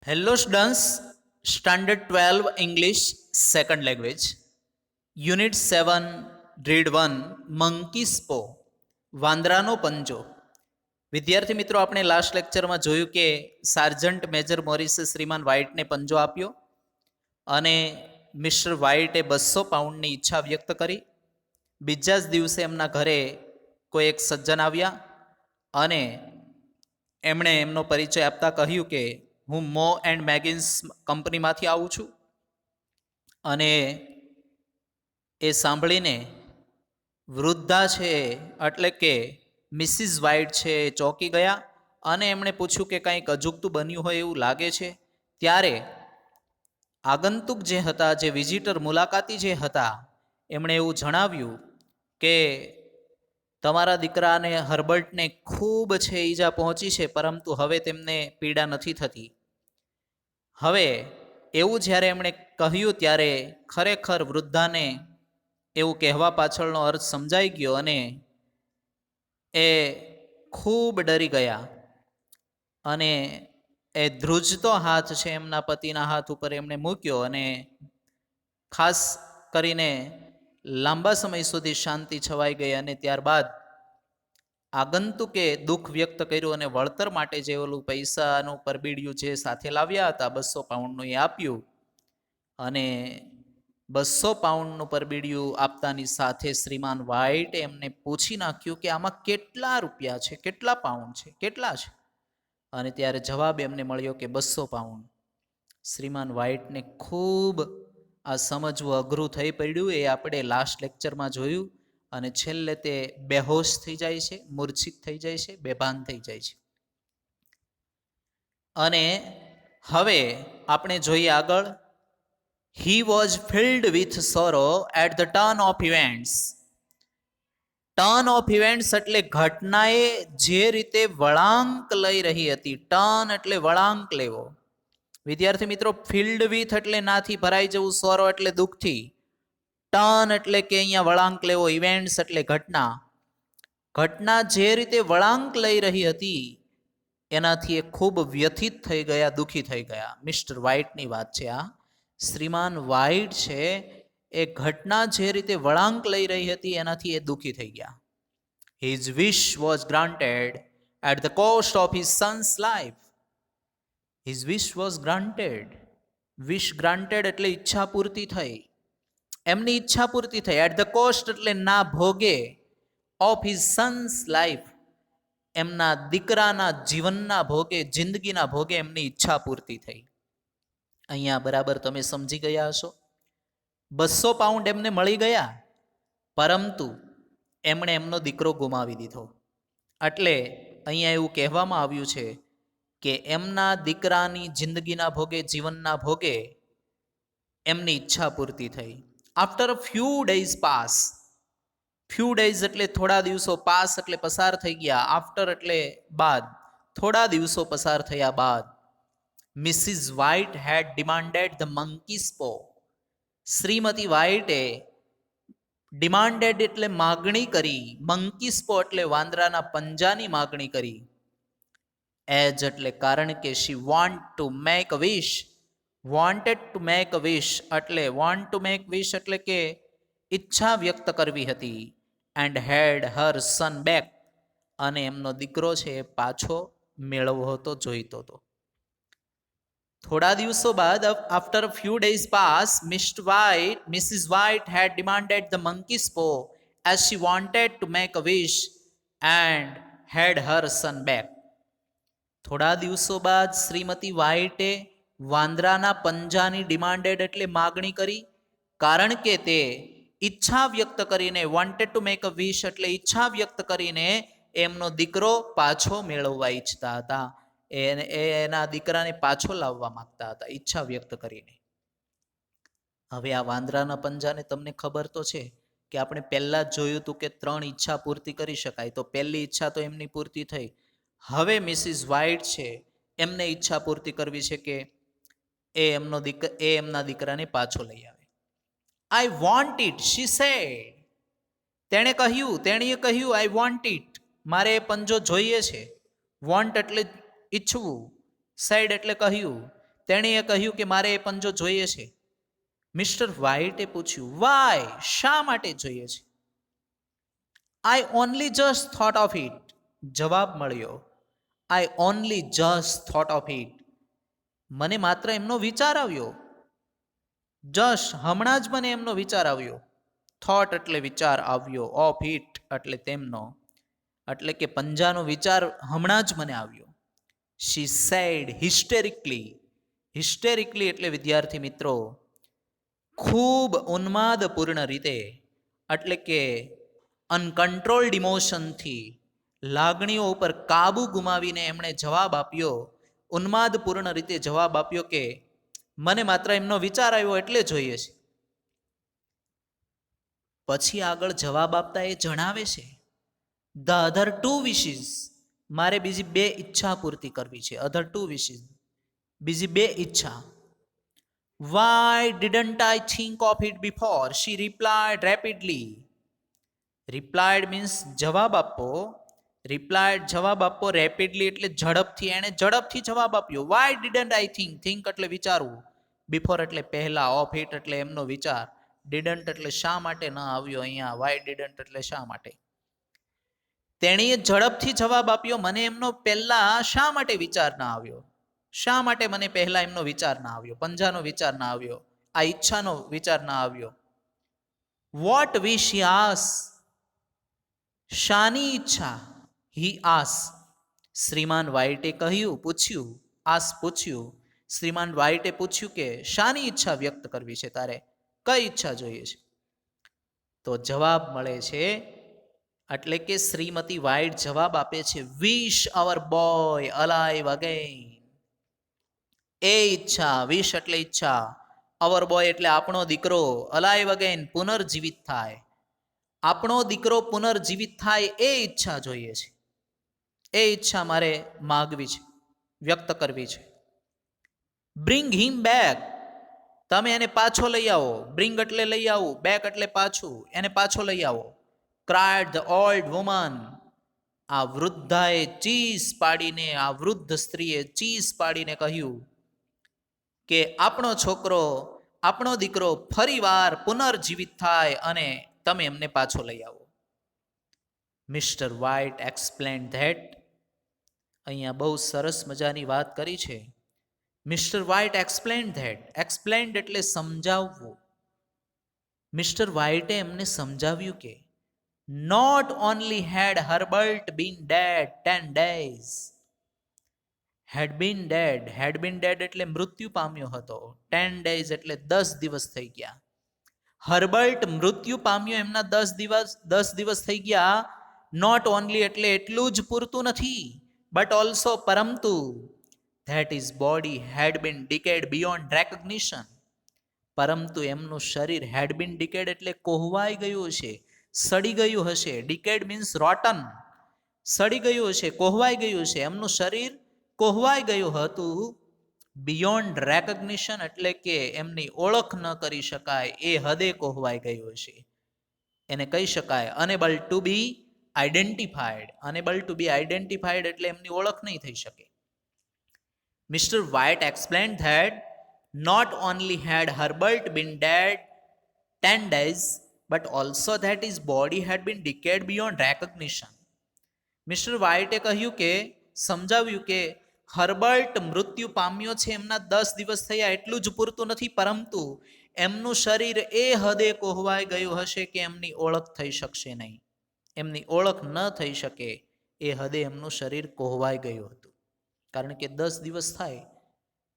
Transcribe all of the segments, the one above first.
Hello students, Standard 12 English Second Language, Unit 7, Read 1, Monkey's Paw, વાંદરાનો પંજો. વિદ્યાર્થી મિત્રો, આપણે last લેક્ચરમાં જોયું કે સાર્જન્ટ મેજર મોરિસે શ્રીમાન વ્હાઇટને પંજો આપ્યો અને મિસ્ટર વ્હાઇટે 200 પાઉન્ડની ઈચ્છા વ્યક્ત કરી. બીજા જ દિવસે એમના ઘરે કોઈ એક સજ્જન આવ્યા અને એમણે એમનો પરિચય આપતા કહ્યું કે હું મો એન્ડ મેગિન્સ કંપનીમાંથી આવું છું. અને એ સાંભળીને વૃદ્ધા છે એટલે કે મિસિસ વ્હાઇટ છે એ ચોંકી ગયા અને એમણે પૂછ્યું કે કંઈક અજુગતું બન્યું હોય એવું લાગે છે. ત્યારે આગંતુક જે હતા, જે વિઝિટર મુલાકાતી જે હતા, એમણે એવું જણાવ્યું કે તમારા દીકરાને હર્બર્ટને ખૂબ છે ઈજા પહોંચી છે, પરંતુ હવે તેમને પીડા નથી થતી. હવે એવું જ્યારે એમણે કહ્યું ત્યારે ખરેખર વૃદ્ધાને એવું કહેવા પાછળનો અર્થ સમજાઈ ગયો અને એ ખૂબ ડરી ગયા અને એ ધ્રુજતો હાથ છે એમના પતિના હાથ ઉપર એમણે મૂક્યો અને ખાસ કરીને લાંબા સમય સુધી શાંતિ છવાઈ ગઈ. અને ત્યારબાદ આગંતુકે દુઃખ વ્યક્ત કર્યું અને વળતર માટે જે ઓલું પૈસાનું પરબીડિયું જે સાથે લાવ્યા હતા 200 પાઉન્ડનું, એ આપ્યું. અને 200 પાઉન્ડનું પરબીડિયું આપતાની સાથે શ્રીમાન વ્હાઇટે એમને પૂછી નાખ્યું કે આમાં કેટલા રૂપિયા છે, કેટલા પાઉન્ડ છે, કેટલા છે? અને ત્યારે જવાબ એમને મળ્યો કે 200 પાઉન્ડ. શ્રીમાન વ્હાઇટને ખૂબ આ સમજવું અઘરું થઈ પડ્યું. એ આપણે લાસ્ટ લેક્ચરમાં જોયું. અને છેલ્લે તે બેહોશ થઈ જાય છે, મૂર્છિત થઈ જાય છે, બેભાન થઈ જાય છે. અને હવે આપણે જોઈએ આગળ. He was filled with sorrow at the turn of events. Turn of events એટલે ઘટનાએ જે રીતે વળાંક લઈ રહી હતી. ટર્ન એટલે વળાંક લેવો. વિદ્યાર્થી મિત્રો, ફિલ્ડ વિથ એટલે નાથી ભરાઈ જવું, સોરો એટલે દુઃખથી, ટર્ન એટલે કે અહીંયા વળાંક લેવો, ઇવેન્ટ્સ એટલે ઘટના. ઘટના જે રીતે વળાંક લઈ રહી હતી એનાથી એ ખૂબ વ્યથિત થઈ ગયા, દુઃખી થઈ ગયા. મિસ્ટર વ્હાઇટની વાત છે આ. શ્રીમાન વ્હાઇટ છે એ ઘટના જે રીતે વળાંક લઈ રહી હતી એનાથી એ દુઃખી થઈ ગયા. His wish was granted at the cost of his son's life. His wish was granted. Wish granted એટલે ઈચ્છા પૂર્તિ થઈ. એમની ઈચ્છા પૂર્તિ થઈ. એટ ધ કોસ્ટ એટલે ના ભોગે, ઓફ હિઝ સન્સ લાઈફ એમના દીકરાના જીવનના ભોગે, જિંદગીના ભોગે એમની ઈચ્છા પૂર્તિ થઈ. અહીંયા બરાબર તમે સમજી ગયા હશો. 200 પાઉન્ડ એમને મળી ગયા, પરંતુ એમણે એમનો દીકરો ગુમાવી દીધો. એટલે અહીંયા એવું કહેવામાં આવ્યું છે કે એમના દીકરાની જિંદગીના ભોગે, જીવનના ભોગે એમની ઈચ્છા પૂર્તિ થઈ. After a few days pass. Few days એટલે થોડા દિવસો, પાસ એટલે પસાર થઈ ગયા, આફ્ટર એટલે બાદ, થોડા દિવસો પસાર થયા બાદ Mrs White had demanded the monkey's paw. શ્રીમતી વ્હાઇટે ડિમાન્ડેડ એટલે માગણી કરી, મંકીસ પો એટલે વાંદરાના પંજાની માગણી કરી. એજ એટલે કારણ કે she want to make a wish. Wanted to make a wish એટલે વોન્ટ ટુ મેક વિશ એટલે કે ઈચ્છા વ્યક્ત કરવી હતી. And had her son back અને એમનો દીકરો છે એ પાછો મેળવવો હતો, જોઈતો હતો. થોડા દિવસો બાદ, after few days pass, Mrs White had demanded the monkey's paw as she wanted to make a wish and had her son back. થોડા દિવસો બાદ શ્રીમતી વ્હાઇટે વાંદરાના પંજાની ડિમાન્ડેડ એટલે માગણી કરી, કારણ કે તે ઈચ્છા વ્યક્ત કરીને, wanted to make a wish એટલે ઈચ્છા વ્યક્ત કરીને એમનો દીકરો પાછો મેળવવા ઈચ્છતા હતા. એના દીકરાને પાછો લાવવા માંગતા હતા, ઈચ્છા વ્યક્ત કરીને. હવે આ વાંદરાના પંજાને તમને ખબર તો છે કે આપણે પહેલા જ જોયું હતું કે 3 ઈચ્છા પૂર્તિ કરી શકાય. તો પહેલી ઈચ્છા તો એમની પૂર્તિ થઈ. હવે મિસિસ વ્હાઇટ છે એમને ઈચ્છા પૂર્તિ કરવી છે કે એ એમના દીકરાને પાછો લઈ આવે. I want it, she said. તેણીએ કહ્યું આઈ વોન્ટ ઇટ, મારે એ પંજો જોઈએ છે. વોન્ટ એટલે ઈચ્છવું, સેડ એટલે કહ્યું. તેણીએ કહ્યું કે મારે એ પંજો જોઈએ છે. મિસ્ટર વ્હાઇટે પૂછ્યું, વાય, શા માટે જોઈએ છે? આઈ only just thought of it. જવાબ મળ્યો, આઈ only just thought of it. મને માત્ર એમનો વિચાર આવ્યો. જસ્ટ હમણાં જ મને એમનો વિચાર આવ્યો. થોટ એટલે વિચાર આવ્યો, ઓફ ઇટ એટલે તેમનો, એટલે કે પંજાનો વિચાર હમણાં જ મને આવ્યો. શી સેડ હિસ્ટેરિકલી. હિસ્ટેરિકલી એટલે વિદ્યાર્થી મિત્રો ખૂબ ઉન્માદપૂર્ણ રીતે, એટલે કે અનકન્ટ્રોલ્ડ ઇમોશનથી, લાગણીઓ ઉપર કાબુ ગુમાવીને એમણે જવાબ આપ્યો, ઉન્માદપૂર્ણ રીતે જવાબ આપ્યો કે મને માત્ર એમનો વિચાર આવ્યો એટલે જોઈએ છે. પછી આગળ જવાબ આપતા એ જણાવે છે, ધ અધર ટુ વિશીસ, મારે બીજી 2 ઈચ્છા પૂર્તિ કરવી છે. અધર ટુ વિશીસ, બીજી 2 ઈચ્છા. Why didn't I think of it before, she replied rapidly. Replied means જવાબ આપો, રિપ્લાયડ જવાબ આપો, રેપિડલી એટલે ઝડપથી, એણે ઝડપથી જવાબ આપ્યો. Y didn't I think, think એટલે વિચારવું, બિફોર એટલે પહેલા, ઓફ ઇટ એટલે એમનો વિચાર, ડિડન્ટ એટલે શા માટે ન આવ્યો અહીંયા, વાય ડિડન્ટ એટલે શા માટે. તેણીએ ઝડપથી જવાબ આપ્યો, મને એમનો પહેલા શા માટે વિચાર ના આવ્યો, શા માટે મને પહેલા એમનો વિચાર ના આવ્યો, પંજાનો વિચાર ના આવ્યો, આ ઈચ્છાનો વિચાર ના આવ્યો. વોટ વિશ હી આસ, શાની ઈચ્છા, હી આસ, શ્રીમાન વ્હાઇટે કહ્યું, પૂછ્યું, આસ પૂછ્યું, શ્રીમાન વ્હાઇટે પૂછ્યું કે શાની ઈચ્છા વ્યક્ત કરવી છે તારે, કઈ ઈચ્છા જોઈએ છે? તો જવાબ મળે છે, એટલે કે શ્રીમતી વ્હાઇટ જવાબ આપે છે, વિશ અવર બોય અલાઇવ અગેન. એ ઈચ્છા, વિશ એટલે ઈચ્છા, અવર બોય એટલે આપણો દીકરો, અલાઇવ અગેન પુનર્જીવિત થાય, આપણો દીકરો પુનર્જીવિત થાય એ ઈચ્છા જોઈએ છે. એ ઈચ્છા મારે માગવી છે, વ્યક્ત કરવી છે. બ્રિંગ હિમ બેક, તમે એને પાછો લઈ આવો. બ્રિંગ એટલે લઈ આવું, બેક એટલે પાછું, એને પાછો લઈ આવો. ક્રાઇડ ધ ઓલ્ડ વુમન, આ વૃદ્ધાએ ચીસ પાડીને, આ વૃદ્ધ સ્ત્રીએ ચીસ પાડીને કહ્યું કે આપણો છોકરો, આપણો દીકરો ફરીવાર પુનર્જીવિત થાય અને તમે એમને પાછો લઈ આવો. મિસ્ટર વ્હાઇટ એક્સપ્લેન્ડ ધેટ, અહીંયા બહુ સરસ મજાની વાત કરી છે. Mister white explained that, explained એટલે સમજાવવું. મિસ્ટર વ્હાઇટે એમને સમજાવ્યું કે not only had herbert been dead 10 days, had been dead એટલે મૃત્યુ પામ્યો હતો, 10 days એટલે 10 દિવસ થઈ ગયા. હર્બર્ટ મૃત્યુ પામ્યો, એમના 10 દિવસ થઈ ગયા. નોટ ઓનલી એટલે એટલું જ પૂરતું નથી, બટ ઓલ્સો પરંતુ, that is body had been decayed beyond recognition, પરંતુ એમનું શરીર હેડ બીન ડિકેડ એટલે કોહવાઈ ગયું હશે, સડી ગયું હશે. ડિકેડ મીન્સ રોટન, સડી ગયું હશે, કોહવાઈ ગયું હશે, એમનું શરીર કોહવાઈ ગયું હતું. બિયોન્ડ રેકગ્નિશન એટલે કે એમની ઓળખ ન કરી શકાય એ હદે કોહવાઈ ગયું હશે, એને કહી શકાય unable to be identified. Unable to be identified એટલે એમની ઓળખ નહીં થઈ શકે. Mister white explained that not only had Herbert been dead 10 days, but also that his body had been decayed beyond recognition. Mr વ્હાઇટે કહ્યું કે, સમજાવ્યું કે હર્બર્ટ મૃત્યુ પામ્યો છે, એમના 10 દિવસ થયા, એટલું જ પૂરતું નથી, પરંતુ એમનું શરીર એ હદે કોહવાઈ ગયું હશે કે એમની ઓળખ થઈ શકશે નહીં, એમની ઓળખ ન થઈ શકે એ હદે એમનું શરીર કોહવાઈ ગયું હતું. કારણ કે 10 દિવસ થાય,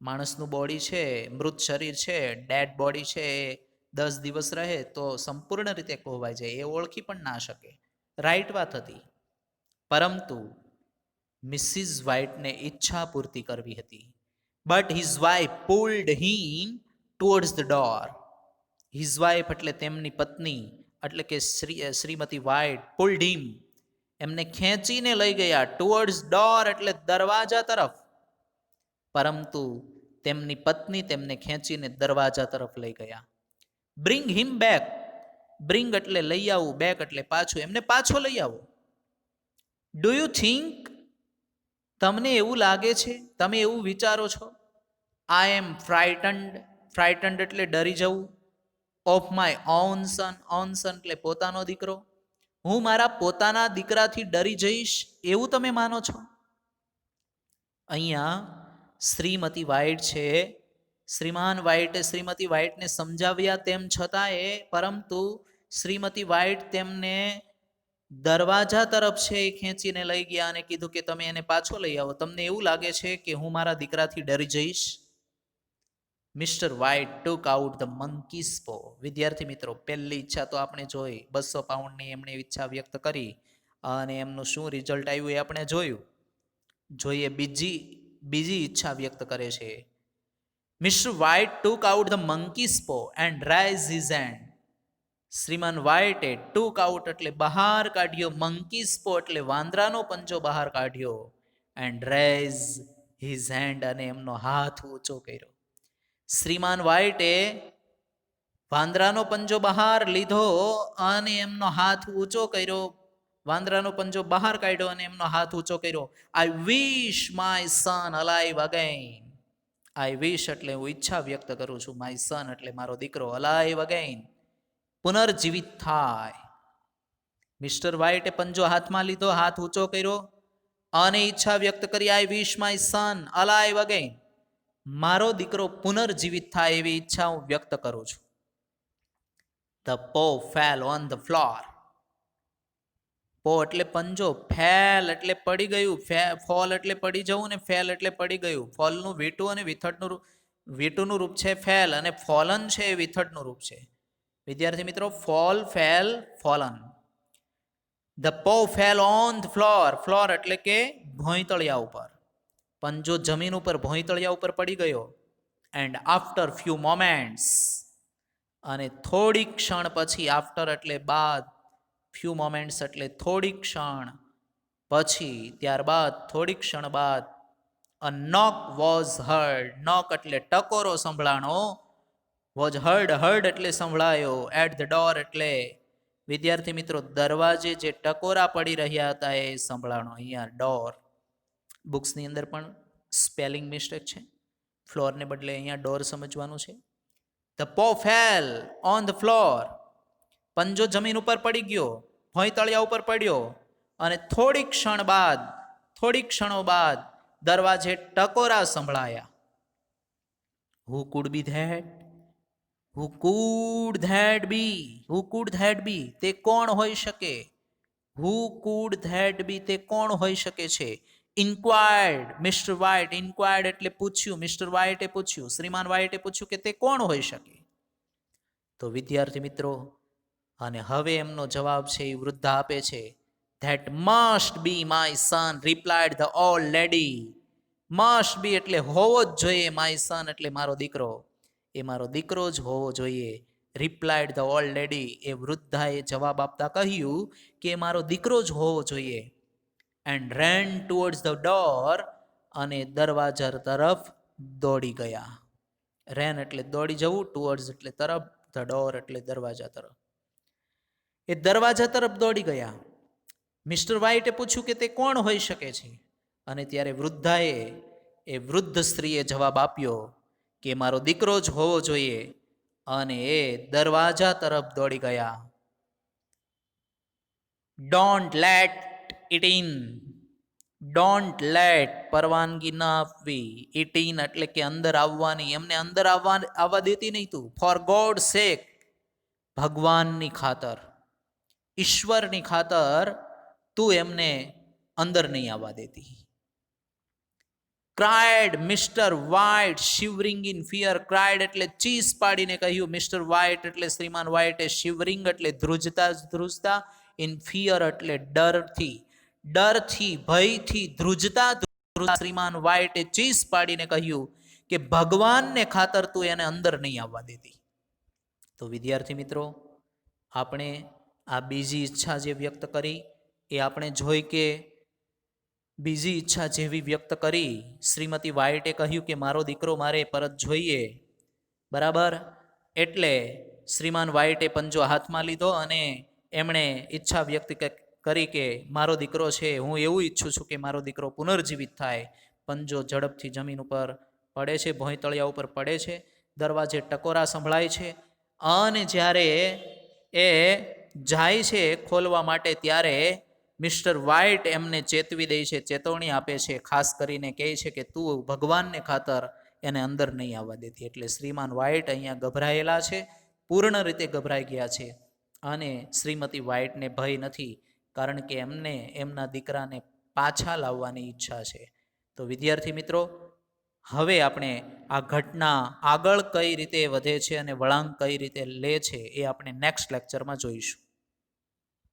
માણસનું બોડી છે, મૃત શરીર છે, ડેડ બોડી છે, એ 10 દિવસ રહે તો સંપૂર્ણ રીતે કોહવાઈ જાય, એ ઓળખી પણ ના શકે. રાઈટ વાત હતી, પરંતુ મિસિસ વ્હાઇટને ઈચ્છા પૂર્તિ કરવી હતી. But his wife pulled him towards the door. His wife એટલે તેમની પત્ની, એટલે કે શ્રીમતી વ્હાઇટ, પુલ્ડ હિમ એમને ખેંચીને લઈ ગયા, ટુવર્ડ્સ ડોર એટલે દરવાજા તરફ, પરંતુ તેમની પત્ની તેમને ખેંચીને દરવાજા તરફ લઈ ગયા. બ્રિંગ હિમ બેક, બ્રિંગ એટલે લઈ આવવું, બેક એટલે પાછું, એમને પાછો લઈ આવો. ડુ યુ થિંક, તમને એવું લાગે છે, તમે એવું વિચારો છો, આઈ એમ ફ્રાઇટન્ડ, ફ્રાઇટન્ડ એટલે ડરી જવું. Of my own son, own son એટલે પોતાનો દીકરો. હું મારા પોતાના દીકરાથી ડરી જઈશ એવું તમે માનો છો? અહીંયા શ્રીમતી વ્હાઇટ છે, શ્રીમાન વ્હાઇટે શ્રીમતી વ્હાઇટને સમજાવ્યા તેમ છતાંય, પરંતુ શ્રીમતી વ્હાઇટ તેમને દરવાજા તરફ છે એ ખેંચીને લઈ ગયા અને કીધું કે તમે એને પાછો લઈ આવો. તમને એવું લાગે છે કે હું મારા દીકરાથી ડરી જઈશ? Mr White took out the monkey's paw. વિદ્યાર્થી મિત્રો, પહેલી ઈચ્છા તો આપણે જોઈ, 200 પાઉન્ડની એમણે ઈચ્છા વ્યક્ત કરી અને એમનું શું રિઝલ્ટ આવ્યું એ આપણે જોયું. જોઈએ બીજી ઈચ્છા વ્યક્ત કરે છે. Mister White took out the monkey's paw and raise his hand. શ્રીમાન વ્હાઇટે ટુક આઉટ એટલે બહાર કાઢ્યો, મંકીસ પો એટલે વાંદરાનો પંજો બહાર કાઢ્યો, એન્ડ રેઝ હિઝ હેન્ડ અને એમનો હાથ ઊંચો કર્યો. શ્રીમાન વ્હાઇટે વાંદરાનો પંજો બહાર લીધો અને એમનો હાથ ઊંચો કર્યો, વાંદરાનો પંજો બહાર કાઢ્યો અને એમનો હાથ ઊંચો કર્યો. આઈ વિશ માય સન અલાઇવ અગેન. આઈ વિશ એટલે હું ઈચ્છા વ્યક્ત કરું છું, માય સન એટલે મારો દીકરો, અલાઇવ અગેન પુનર્જીવિત થાય. મિસ્ટર વ્હાઇટે પંજો હાથમાં લીધો, હાથ ઊંચો કર્યો અને ઈચ્છા વ્યક્ત કરી, આઈ વિશ માય સન અલાઇવ અગેન. મારો દીકરો પુનર્જીવિત થાય એવી ઈચ્છા હું વ્યક્ત કરું છું. ધ પો ફેલ ઓન ધ ફ્લોર. પો એટલે પંજો, ફેલ એટલે પડી ગયું, ફોલ એટલે પડી જવું ને ફેલ એટલે પડી ગયું. ફોલનું વીટું અને વીટુનું રૂપ છે ફેલ અને ફોલન છે એ વિથડનું રૂપ છે. વિદ્યાર્થી મિત્રો, ફોલ, ફેલ, ફોલન. ધ પો fell on the floor. Floor એટલે કે ભોંયતળિયા ઉપર. પંજો જમીન ઉપર ભોંયતળિયા ઉપર પડી ગયો. એન્ડ આફ્ટર ફ્યુ મોમેન્ટ્સ અને થોડીક ક્ષણ પછી, આફ્ટર એટલે બાદ, ફ્યુ મોમેન્ટ્સ એટલે થોડીક ક્ષણ પછી, ત્યારબાદ થોડીક ક્ષણ બાદ, અ નોક વોઝ હર્ડ. નોક એટલે ટકોરો સંભળાણો, વોઝ હર્ડ, હર્ડ એટલે સંભળાયો, એટ ધ ડોર એટલે વિદ્યાર્થી મિત્રો દરવાજે જે ટકોરા પડી રહ્યા હતા એ સંભળાણો. અહીંયા ડોર, બુક્સની અંદર પણ સ્પેલિંગ મિસ્ટેક છે, ફ્લોરને બદલે અહીંયા ડોર સમજવાનું છે. ધ પો ફેલ ઓન ધ ફ્લોર. પંજો જમીન ઉપર પડી ગયો, ભોંયતળિયા ઉપર પડ્યો અને થોડીક ક્ષણો બાદ દરવાજે ટકોરા સંભળાયા. Who could be that? Who could that be? Who could that be? તે કોણ હોઈ શકે? Who could that be? તે કોણ હોઈ શકે છે? ઇન્ક્વાયર્ડ મિસ્ટર વ્હાઇટ. ઇન્ક્વાયર્ડ એટલે પૂછ્યું, મિસ્ટર વ્હાઇટે પૂછ્યું, શ્રીમાન વ્હાઇટે પૂછ્યું કે તે કોણ હોઈ શકે? તો વિદ્યાર્થી મિત્રો, અને હવે એમનો જવાબ છે એ વૃદ્ધા આપે છે. That must be my son, replied the old lady. Must be એટલે હોવો જ જોઈએ, માય સન એટલે મારો દીકરો, એ મારો દીકરો જ હોવો જોઈએ. રિપ્લાઇડ ધ ઓલ્ડ લેડી, એ વૃદ્ધાએ જવાબ આપતા કહ્યું કે મારો દીકરો જ હોવો જોઈએ. And rain towards the door, અને દરવાજા તરફ દોડી ગયા. રેન એટલે દોડી જવું, ટુવર્ડ્સ એટલે તરફ, ધ ડોર એટલે દરવાજા તરફ. એ દરવાજા તરફ દોડી ગયા. મિસ્ટર વ્હાઇટે પૂછ્યું કે તે કોણ હોઈ શકે છે? અને ત્યારે વૃદ્ધાએ, એ વૃદ્ધ સ્ત્રીએ જવાબ આપ્યો કે મારો દીકરો જ હોવો જોઈએ, અને એ દરવાજા તરફ દોડી ગયા. Don't let it in. Don't late પરવાનગી ન આપવી, ઇટ ઇન એટલે કે અંદર આવવાની, એમને અંદર આવવા દેતી નહીં તું. ફોર ગોડ સેક, ભગવાનની ખાતર, ઈશ્વરની ખાતર તું એમને અંદર નહીં આવવા દેતી. Cried Mr White shivering in fear. Cried એટલે ચીસ પાડીને કહ્યું, મિસ્ટર વ્હાઇટ એટલે શ્રીમાન વ્હાઇટે, શિવરિંગ એટલે ધ્રુજતા, ઇન ફિયર એટલે ડરથી, ભયથી ધ્રુજતા શ્રીમાન વ્હાઇટે ચીસ પાડીને કહ્યું કે ભગવાનને ખાતર તું એને અંદર નહીં આવવા દેતી. તો વિદ્યાર્થી મિત્રો, આપણે આ બીજી ઈચ્છા જે વ્યક્ત કરી એ આપણે જોઈ કે બીજી ઈચ્છા જેવી વ્યક્ત કરી, શ્રીમતી વ્હાઇટે કહ્યું કે મારો દીકરો મારે પરત જોઈએ, બરાબર. એટલે શ્રીમાન વ્હાઇટે પંજો હાથમાં લીધો અને એમણે ઈચ્છા વ્યક્ત કરી કે મારો દીકરો છે, હું એવું ઈચ્છું છું કે મારો દીકરો પુનર્જીવિત થાય. પંજો ઝડપથી જમીન ઉપર પડે છે, ભોંયતળિયા ઉપર પડે છે, દરવાજે ટકોરા સંભળાય છે, અને જ્યારે એ જાય છે ખોલવા માટે ત્યારે મિસ્ટર વ્હાઇટ એમને ચેતવી દે છે, ચેતવણી આપે છે, ખાસ કરીને કહે છે કે તું ભગવાનને ખાતર એને અંદર નહીં આવવા દેતી. એટલે શ્રીમાન વ્હાઇટ અહીંયા ગભરાયેલા છે, પૂર્ણ રીતે ગભરાઈ ગયા છે, અને શ્રીમતી વ્હાઇટને ભય નથી, કારણ કે એમને એમના દીકરાને પાછા લાવવાની ઈચ્છા છે. તો વિદ્યાર્થી મિત્રો, હવે આપણે આ ઘટના આગળ કઈ રીતે વધે છે અને વળાંક કઈ રીતે લે છે એ આપણે નેક્સ્ટ લેક્ચરમાં જોઈશું.